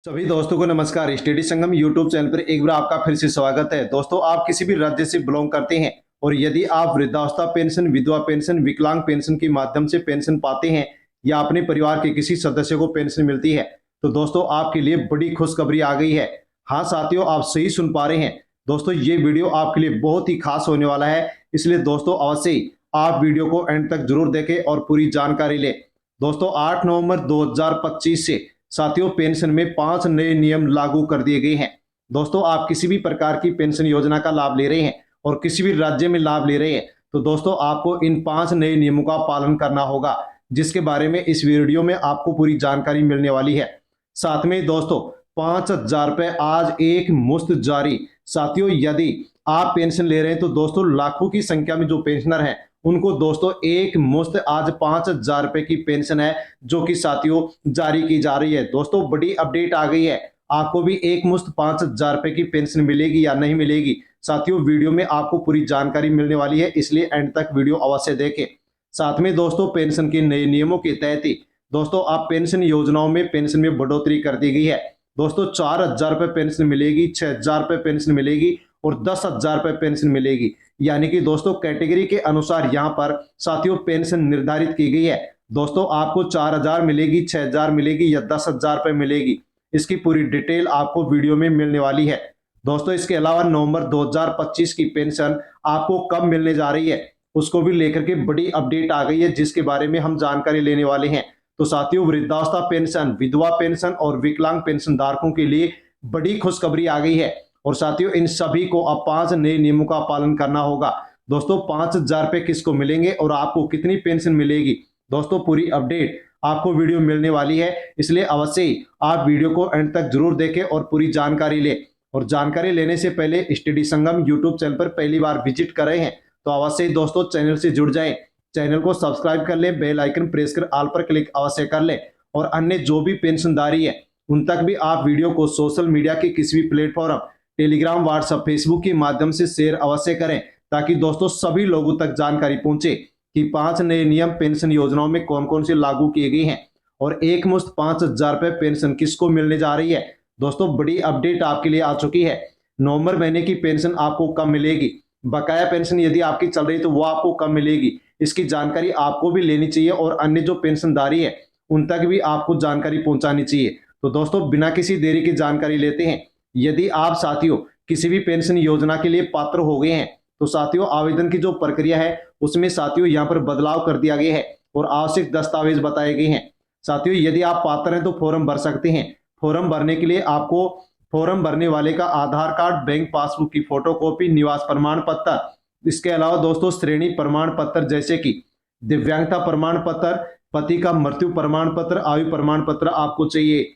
सभी दोस्तों को नमस्कार। स्टडी संगम यूट्यूब चैनल पर एक बार आपका फिर से स्वागत है। दोस्तों, आप किसी भी राज्य से बिलोंग करते हैं और यदि आप वृद्धावस्था पेंशन, विधवा पेंशन, विकलांग पेंशन के माध्यम से पेंशन पाते हैं या अपने परिवार के किसी सदस्य को पेंशन मिलती है, तो दोस्तों आपके लिए बड़ी खुशखबरी आ गई है। हाँ साथियों, आप सही सुन पा रहे हैं। दोस्तों, ये वीडियो आपके लिए बहुत ही खास होने वाला है, इसलिए दोस्तों अवश्य ही आप वीडियो को एंड तक जरूर देखें और पूरी जानकारी लें। दोस्तों, 8 नवंबर 2025 से साथियों पेंशन में 5 नए नियम लागू कर दिए गए हैं। दोस्तों, आप किसी भी प्रकार की पेंशन योजना का लाभ ले रहे हैं और किसी भी राज्य में लाभ ले रहे हैं, तो दोस्तों आपको इन 5 नए नियमों का पालन करना होगा, जिसके बारे में इस वीडियो में आपको पूरी जानकारी मिलने वाली है। साथ में दोस्तों 5,000 रुपए आज एक मुश्त जारी। साथियों, यदि आप पेंशन ले रहे हैं तो दोस्तों लाखों की संख्या में जो पेंशनर हैं उनको दोस्तों एक मुश्त आज 5,000 रुपए की पेंशन है जो कि साथियों जारी की जा रही है। दोस्तों, बड़ी अपडेट आ गई है। आपको भी एक मुश्त 5,000 रुपए की पेंशन मिलेगी या नहीं मिलेगी, साथियों वीडियो में आपको पूरी जानकारी मिलने वाली है, इसलिए एंड तक वीडियो अवश्य देखें। साथ में दोस्तों पेंशन के नए नियमों के तहत ही दोस्तों आप पेंशन योजनाओं में पेंशन में बढ़ोतरी कर दी गई है। दोस्तों 4,000 रुपए पेंशन मिलेगी, 6,000 रुपए पेंशन मिलेगी और 10,000 रुपए पेंशन मिलेगी। यानी कि दोस्तों कैटेगरी के अनुसार यहाँ पर साथियों पेंशन निर्धारित की गई है। दोस्तों आपको 4,000 मिलेगी, 6,000 मिलेगी या 10,000 रुपए मिलेगी, इसकी पूरी डिटेल आपको वीडियो में मिलने वाली है। दोस्तों, इसके अलावा नवंबर 2025 की पेंशन आपको कब मिलने जा रही है उसको भी लेकर के बड़ी अपडेट आ गई है, जिसके बारे में हम जानकारी लेने वाले हैं। तो साथियों, वृद्धावस्था पेंशन, विधवा पेंशन और विकलांग पेंशन धारकों के लिए बड़ी खुशखबरी आ गई है और साथियों इन सभी को अब 5 नए नियमों का पालन करना होगा। दोस्तों 5,000 रुपए किसको मिलेंगे और आपको कितनी पेंशन मिलेगी, दोस्तों पूरी अपडेट आपको वीडियो मिलने वाली है, इसलिए अवश्य ही आप वीडियो को एंड तक जरूर देखें और पूरी जानकारी लें। और जानकारी लेने से पहले स्टडी संगम यूट्यूब चैनल पर पहली बार विजिट कर रहे हैं तो अवश्य ही दोस्तों चैनल से जुड़ जाएं, चैनल को सब्सक्राइब कर लें, बेल आइकन प्रेस कर ऑल पर क्लिक अवश्य कर लें और अन्य जो भी पेंशनधारी है उन तक भी आप वीडियो को सोशल मीडिया के किसी भी प्लेटफॉर्म, टेलीग्राम, व्हाट्सएप, फेसबुक के माध्यम से शेयर अवश्य करें, ताकि दोस्तों सभी लोगों तक जानकारी पहुंचे कि 5 नए नियम पेंशन योजनाओं में कौन कौन से लागू किए गए हैं और एक मुश्त 5,000 रुपए पेंशन किसको मिलने जा रही है। दोस्तों बड़ी अपडेट आपके लिए आ चुकी है। नवंबर महीने की पेंशन आपको कब मिलेगी, बकाया पेंशन यदि आपकी चल रही है तो वो आपको कब मिलेगी, इसकी जानकारी आपको भी लेनी चाहिए और अन्य जो पेंशनधारी है उन तक भी आपको जानकारी पहुंचानी चाहिए। तो दोस्तों बिना किसी देरी की जानकारी लेते हैं। यदि आप साथियों किसी भी पेंशन योजना के लिए पात्र हो गए हैं तो साथियों आवेदन की जो प्रक्रिया है उसमें साथियों यहाँ पर बदलाव कर दिया गया है और आवश्यक दस्तावेज बताए गए हैं। साथियों यदि आप पात्र हैं तो फॉर्म भर सकते हैं। फॉर्म भरने के लिए आपको फॉर्म भरने वाले का आधार कार्ड, बैंक पासबुक की फोटोकॉपी, निवास प्रमाण पत्र, इसके अलावा दोस्तों श्रेणी प्रमाण पत्र जैसे कि दिव्यांगता प्रमाण पत्र, पति का मृत्यु प्रमाण पत्र, आयु प्रमाण पत्र आपको चाहिए।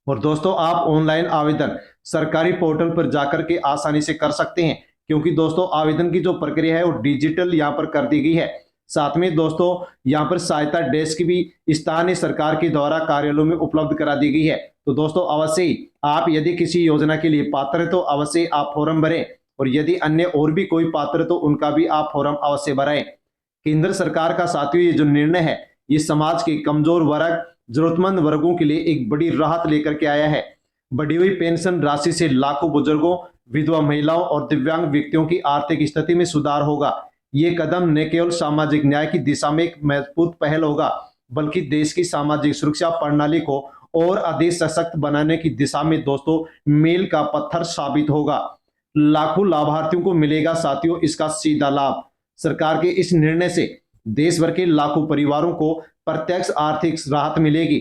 और दोस्तों आप ऑनलाइन आवेदन सरकारी पोर्टल पर जाकर के आसानी से कर सकते हैं, क्योंकि दोस्तों आवेदन की जो प्रक्रिया है वो डिजिटल यहाँ पर कर दी गई है। साथ में दोस्तों यहाँ पर सहायता डेस्क भी स्थानीय सरकार के द्वारा कार्यालयों में उपलब्ध करा दी गई है। तो दोस्तों अवश्य ही आप यदि किसी योजना के लिए पात्र है तो अवश्य आप फॉर्म भरें और यदि अन्य और भी कोई पात्र है तो उनका भी आप फॉर्म अवश्य भरें। केंद्र सरकार का साथियों ये जो निर्णय है ये समाज के कमजोर वर्ग, जरूरतमंद वर्गों के लिए एक बड़ी राहत लेकर के आया है। बढ़ी हुई पेंशन राशि से लाखों बुजुर्गों, विधवा महिलाओं और दिव्यांग व्यक्तियों की आर्थिक स्थिति में सुधार होगा। ये कदम न केवल सामाजिक न्याय की दिशा में एक महत्वपूर्ण पहल होगा, बल्कि देश की सामाजिक सुरक्षा प्रणाली को और अधिक सशक्त बनाने की दिशा में दोस्तों मील का पत्थर साबित होगा। लाखों लाभार्थियों को मिलेगा साथियों इसका सीधा लाभ। सरकार के इस निर्णय से देश भर के लाखों परिवारों को प्रत्यक्ष आर्थिक राहत मिलेगी।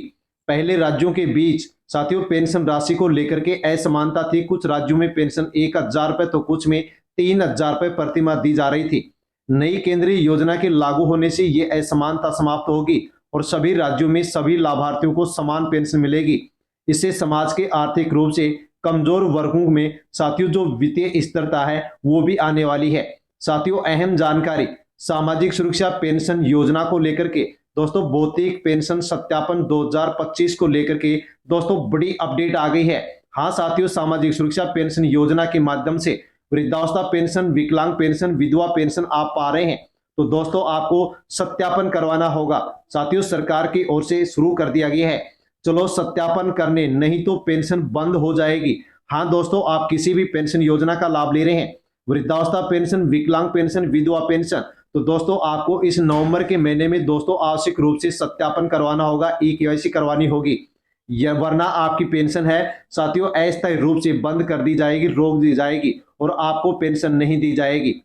पहले राज्यों के बीच साथियों पेंशन राशि को लेकर के असमानता थी। कुछ राज्यों में पेंशन 1,000 रुपए तो कुछ में 3,000 रुपए प्रति माह दी जा रही थी। नई केंद्रीय योजना के लागू होने से ये असमानता समाप्त होगी और सभी राज्यों में सभी लाभार्थियों को समान पेंशन मिलेगी। इससे समाज के आर्थिक रूप से कमजोर वर्गों में साथियों जो वित्तीय स्थिरता है वो भी आने वाली है। साथियों अहम जानकारी सामाजिक सुरक्षा पेंशन योजना को लेकर के दोस्तों भौतिक पेंशन सत्यापन 2025 को लेकर के दोस्तों बड़ी अपडेट आ गई है। हाँ साथियों, सामाजिक सुरक्षा पेंशन योजना के माध्यम से वृद्धावस्था पेंशन, विकलांग पेंशन, विधवा पेंशन आप पा रहे हैं तो दोस्तों आपको सत्यापन करवाना होगा। साथियों सरकार की ओर से शुरू कर दिया गया है। चलो सत्यापन करने, नहीं तो पेंशन बंद हो जाएगी। हाँ दोस्तों, आप किसी भी पेंशन योजना का लाभ ले रहे हैं, वृद्धावस्था पेंशन, विकलांग पेंशन, विधवा पेंशन, तो दोस्तों आपको इस नवंबर के महीने में दोस्तों आवश्यक रूप से सत्यापन करवाना होगा, ई केवाईसी करवानी होगी, या वरना आपकी पेंशन है साथियों अस्थायी रूप से बंद कर दी जाएगी, रोक दी जाएगी और आपको पेंशन नहीं दी जाएगी।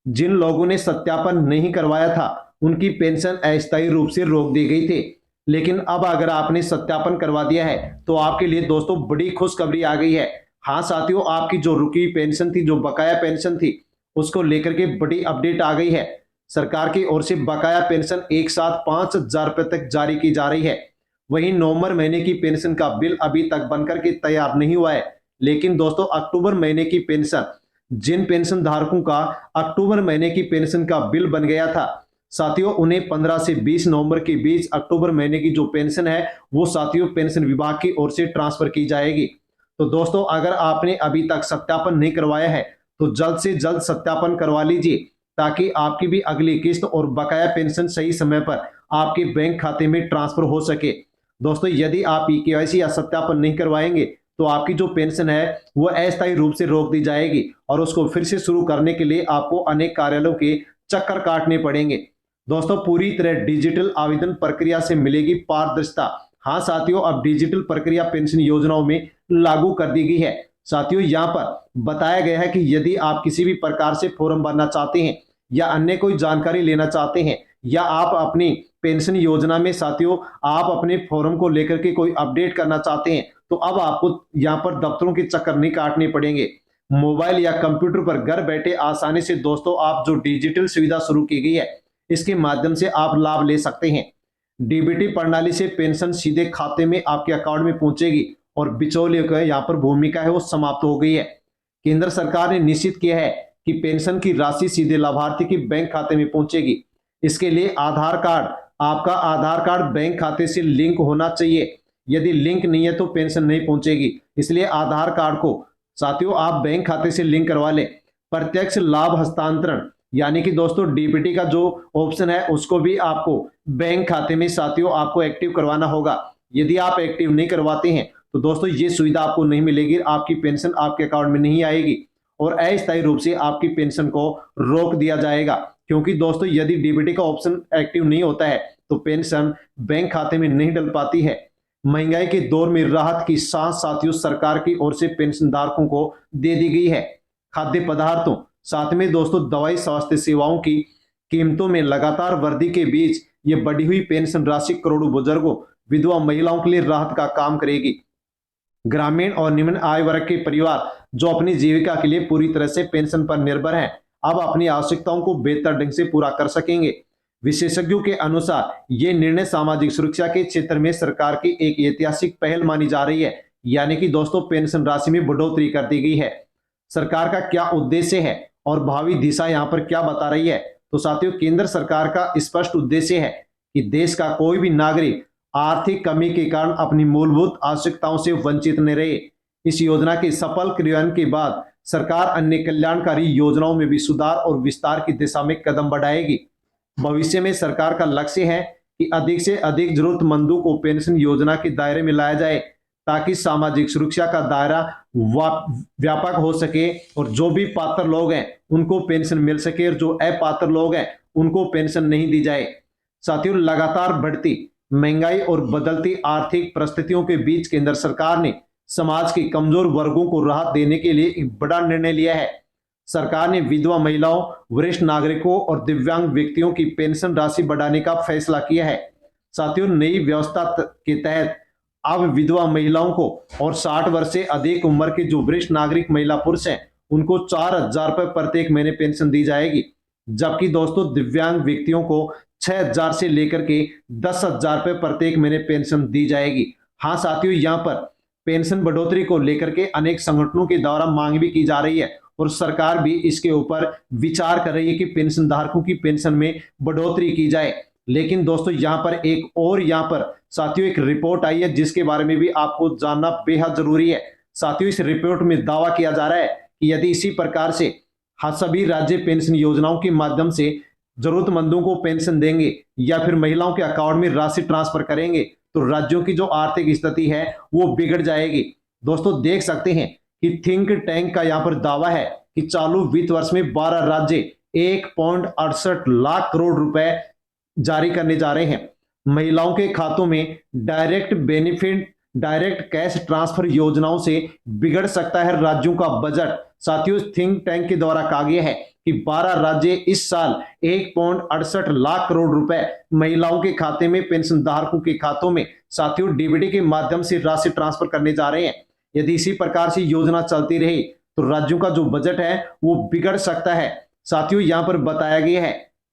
जिन लोगों ने सत्यापन नहीं करवाया था उनकी पेंशन अस्थायी रूप से रोक दी गई थी, लेकिन अब अगर आपने सत्यापन करवा दिया है तो आपके लिए दोस्तों बड़ी खुशखबरी आ गई है। हाँ साथियों, आपकी जो रुकी पेंशन थी, जो बकाया पेंशन थी, उसको लेकर के बड़ी अपडेट आ गई है। सरकार की ओर से बकाया पेंशन एक साथ 5,000 रुपए तक जारी की जा रही है। वहीं नवंबर महीने की पेंशन का बिल अभी तक बनकर के तैयार नहीं हुआ है, लेकिन दोस्तों अक्टूबर महीने की पेंशन, जिन पेंशन धारकों का अक्टूबर महीने की पेंशन का बिल बन गया था साथियों, उन्हें 15 से 20 नवंबर के बीच अक्टूबर महीने की जो पेंशन है वो साथियों पेंशन विभाग की ओर से ट्रांसफर की जाएगी। तो दोस्तों अगर आपने अभी तक सत्यापन नहीं करवाया है तो जल्द से जल्द सत्यापन करवा लीजिए, ताकि आपकी भी अगली किस्त और बकाया पेंशन सही समय पर आपके बैंक खाते में ट्रांसफर हो सके। दोस्तों यदि आप ई केवाईसी या सत्यापन नहीं करवाएंगे तो आपकी जो पेंशन है वो अस्थायी रूप से रोक दी जाएगी और उसको फिर से शुरू करने के लिए आपको अनेक कार्यालयों के चक्कर काटने पड़ेंगे। दोस्तों पूरी तरह डिजिटल आवेदन प्रक्रिया से मिलेगी पारदर्शिता। हाँ साथियों, अब डिजिटल प्रक्रिया पेंशन योजनाओं में लागू कर दी गई है। साथियों यहाँ पर बताया गया है कि यदि आप किसी भी प्रकार से फॉर्म भरना चाहते हैं या अन्य कोई जानकारी लेना चाहते हैं, या आप अपनी पेंशन योजना में साथियों आप अपने फॉर्म को लेकर के कोई अपडेट करना चाहते हैं, तो अब आपको यहाँ पर दफ्तरों के चक्कर नहीं काटने पड़ेंगे। मोबाइल या कंप्यूटर पर घर बैठे आसानी से दोस्तों आप जो डिजिटल सुविधा शुरू की गई है इसके माध्यम से आप लाभ ले सकते हैं। डीबीटी प्रणाली से पेंशन सीधे खाते में आपके अकाउंट में पहुंचेगी और बिचौलियों का यहाँ पर भूमिका है वो समाप्त हो गई है। केंद्र सरकार ने निश्चित किया है कि पेंशन की राशि सीधे लाभार्थी के बैंक खाते में पहुंचेगी। इसके लिए आधार कार्ड, आपका आधार कार्ड बैंक खाते से लिंक होना चाहिए। यदि लिंक नहीं है तो पेंशन नहीं पहुंचेगी, इसलिए आधार कार्ड को साथियों आप बैंक खाते से लिंक करवा लें। प्रत्यक्ष लाभ हस्तांतरण यानी कि दोस्तों डीबीटी का जो ऑप्शन है उसको भी आपको बैंक खाते में साथियों आपको एक्टिव करवाना होगा। यदि आप एक्टिव नहीं करवाते हैं तो दोस्तों ये सुविधा आपको नहीं मिलेगी, आपकी पेंशन आपके अकाउंट में नहीं आएगी और अस्थायी रूप से आपकी पेंशन को रोक दिया जाएगा। क्योंकि दोस्तों यदि डीबीटी का ऑप्शन एक्टिव नहीं होता है तो पेंशन बैंक खाते में नहीं डल पाती है। महंगाई के दौर में राहत की सांस साथियों सरकार की ओर से पेंशन धारकों को दे दी गई है। खाद्य पदार्थों, साथ में दोस्तों दवाई, स्वास्थ्य सेवाओं की कीमतों में लगातार वृद्धि के बीच ये बढ़ी हुई पेंशन राशि करोड़ों बुजुर्गों, विधवा महिलाओं के लिए राहत का काम करेगी। ग्रामीण और निम्न आय वर्ग के परिवार जो अपनी जीविका के लिए पूरी तरह से पेंशन पर निर्भर हैं, अब अपनी आवश्यकताओं को बेहतर ढंग से पूरा कर सकेंगे। विशेषज्ञों के अनुसार ये निर्णय सामाजिक सुरक्षा के क्षेत्र में सरकार की एक ऐतिहासिक पहल मानी जा रही है, यानी कि दोस्तों पेंशन राशि में बढ़ोतरी कर दी गई है। सरकार का क्या उद्देश्य है और भावी दिशा यहाँ पर क्या बता रही है, तो साथियों केंद्र सरकार का स्पष्ट उद्देश्य है कि देश का कोई भी नागरिक आर्थिक कमी के कारण अपनी मूलभूत आवश्यकताओं से वंचित न रहे। इस योजना के सफल क्रियान्वयन के बाद सरकार अन्य कल्याणकारी योजनाओं में भी सुधार और विस्तार की दिशा में कदम बढ़ाएगी। भविष्य में सरकार का लक्ष्य है कि अधिक से अधिक जरूरतमंदों को पेंशन योजना के दायरे में लाया जाए, ताकि सामाजिक सुरक्षा का दायरा व्यापक हो सके और जो भी पात्र लोग हैं उनको पेंशन मिल सके और जो अपात्र लोग हैं उनको पेंशन नहीं दी जाए। साथियों लगातार बढ़ती महंगाई और बदलती आर्थिक परिस्थितियों के बीच केंद्र सरकार ने समाज के कमजोर वर्गों को राहत देने के लिए एक बड़ा निर्णय लिया है। सरकार ने विधवा महिलाओं, वरिष्ठ नागरिकों और दिव्यांग व्यक्तियों की पेंशन राशि बढ़ाने का फैसला किया है। साथियों नई व्यवस्था के तहत अब विधवा महिलाओं को और 60 वर्ष से अधिक उम्र के जो वरिष्ठ नागरिक महिला पुरुष हैं उनको 4,000 रुपए प्रत्येक महीने पेंशन दी जाएगी, जबकि दोस्तों दिव्यांग व्यक्तियों को 6,000 से लेकर के 10,000 रुपए प्रत्येक महीने पेंशन दी जाएगी। हाँ साथियों, यहाँ पर पेंशन बढ़ोतरी को लेकर के अनेक संगठनों के द्वारा मांग भी की जा रही है और सरकार भी इसके ऊपर विचार कर रही है कि पेंशन धारकों की पेंशन में बढ़ोतरी की जाए। लेकिन दोस्तों यहाँ पर एक और यहाँ पर साथियों एक रिपोर्ट आई है जिसके बारे में भी आपको जानना बेहद जरूरी है। साथियों इस रिपोर्ट में दावा किया जा रहा है कि यदि इसी प्रकार से सभी राज्य पेंशन योजनाओं के माध्यम से जरूरतमंदों को पेंशन देंगे या फिर महिलाओं के अकाउंट में राशि ट्रांसफर करेंगे तो राज्यों की जो आर्थिक स्थिति है वो बिगड़ जाएगी। दोस्तों देख सकते हैं कि थिंक टैंक का यहाँ पर दावा है कि चालू वित्त वर्ष में 12 राज्य 1.68 लाख करोड़ रुपए जारी करने जा रहे हैं। महिलाओं के खातों में direct benefit direct cash transfer योजनाओं से बिगड़ सकता है राज्यों का बजट। साथियों थिंक टैंक के द्वारा कहा गया है कि 12 राज्य इस साल 1.68 लाख करोड़ रुपए महिलाओं के खाते में, पेंशन धारकों के खातों में साथियों डीबीटी के माध्यम से राशि ट्रांसफर करने जा रहे हैं। यदि इसी प्रकार से योजना चलती रही तो राज्यों का जो बजट है वो बिगड़ सकता है। साथियों यहां पर बताया गया है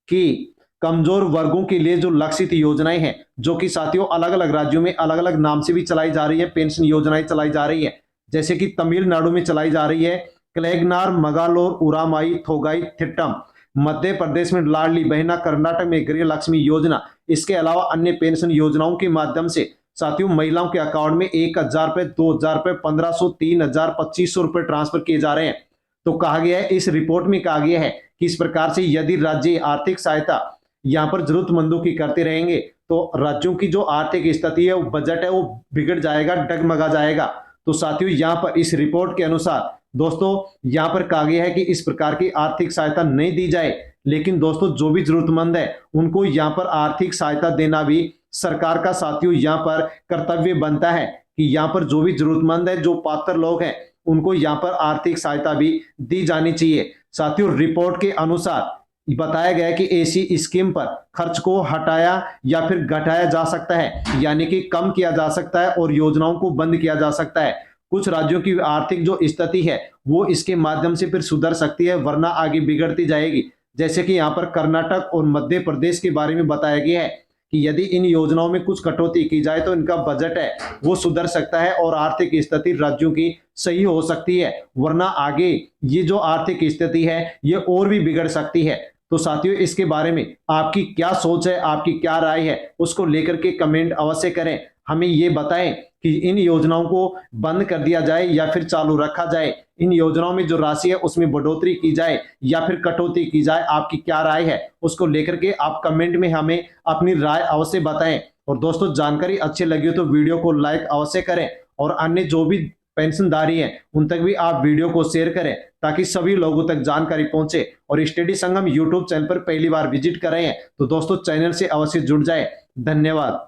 कि कमजोर वर्गों के लिए जो लक्षित योजनाएं हैं, जो कि साथियों अलग अलग राज्यों में अलग अलग नाम से भी चलाई जा रही है, पेंशन योजनाएं चलाई जा रही है। जैसे कि तमिलनाडु में चलाई जा रही है क्लेगनार मगालोर उरामाई थोगाई थिट्टम, मध्य प्रदेश में लाडली बहना, कर्नाटक में गृह लक्ष्मी योजना। इसके अलावा अन्य पेंशन योजनाओं के माध्यम से साथियों महिलाओं के अकाउंट में 1,000 रुपए, 2,000 रुपए, 1,500, 3,000, 2,500 रुपए ट्रांसफर किए जा रहे हैं। तो कहा गया है, इस रिपोर्ट में कहा गया है कि इस प्रकार से यदि राज्य आर्थिक सहायता यहाँ पर जरूरतमंदों की करते रहेंगे तो राज्यों की जो आर्थिक स्थिति है, वो बजट है, वो बिगड़ जाएगा, डगमगा जाएगा। तो साथियों यहाँ पर इस रिपोर्ट के अनुसार दोस्तों यहाँ पर कहा गया है कि इस प्रकार की आर्थिक सहायता नहीं दी जाए, लेकिन दोस्तों जो भी जरूरतमंद है उनको यहाँ पर आर्थिक सहायता देना भी सरकार का साथियों यहाँ पर कर्तव्य बनता है कि यहाँ पर जो भी जरूरतमंद है, जो पात्र लोग हैं, उनको यहाँ पर आर्थिक सहायता भी दी जानी चाहिए। साथियों रिपोर्ट के अनुसार बताया गया है कि ऐसी स्कीम पर खर्च को हटाया या फिर घटाया जा सकता है, यानी कि कम किया जा सकता है और योजनाओं को बंद किया जा सकता है। कुछ राज्यों की आर्थिक जो स्थिति है वो इसके माध्यम से फिर सुधर सकती है, वरना आगे बिगड़ती जाएगी। जैसे कि यहाँ पर कर्नाटक और मध्य प्रदेश के बारे में बताया गया है कि यदि इन योजनाओं में कुछ कटौती की जाए तो इनका बजट है वो सुधर सकता है और आर्थिक स्थिति राज्यों की सही हो सकती है, वरना आगे ये जो आर्थिक स्थिति है ये और भी बिगड़ सकती है। तो साथियों इसके बारे में आपकी क्या सोच है, आपकी क्या राय है, उसको लेकर के कमेंट अवश्य करें। हमें ये बताएं कि इन योजनाओं को बंद कर दिया जाए या फिर चालू रखा जाए, इन योजनाओं में जो राशि है उसमें बढ़ोतरी की जाए या फिर कटौती की जाए। आपकी क्या राय है उसको लेकर के आप कमेंट में हमें अपनी राय अवश्य बताएं। और दोस्तों जानकारी अच्छी लगी हो तो वीडियो को लाइक अवश्य करें और अन्य जो भी पेंशनधारी हैं उन तक भी आप वीडियो को शेयर करें ताकि सभी लोगों तक जानकारी पहुंचे। और स्टडी संगम यूट्यूब चैनल पर पहली बार विजिट कर रहे हैं तो दोस्तों चैनल से अवश्य जुड़ जाए। धन्यवाद।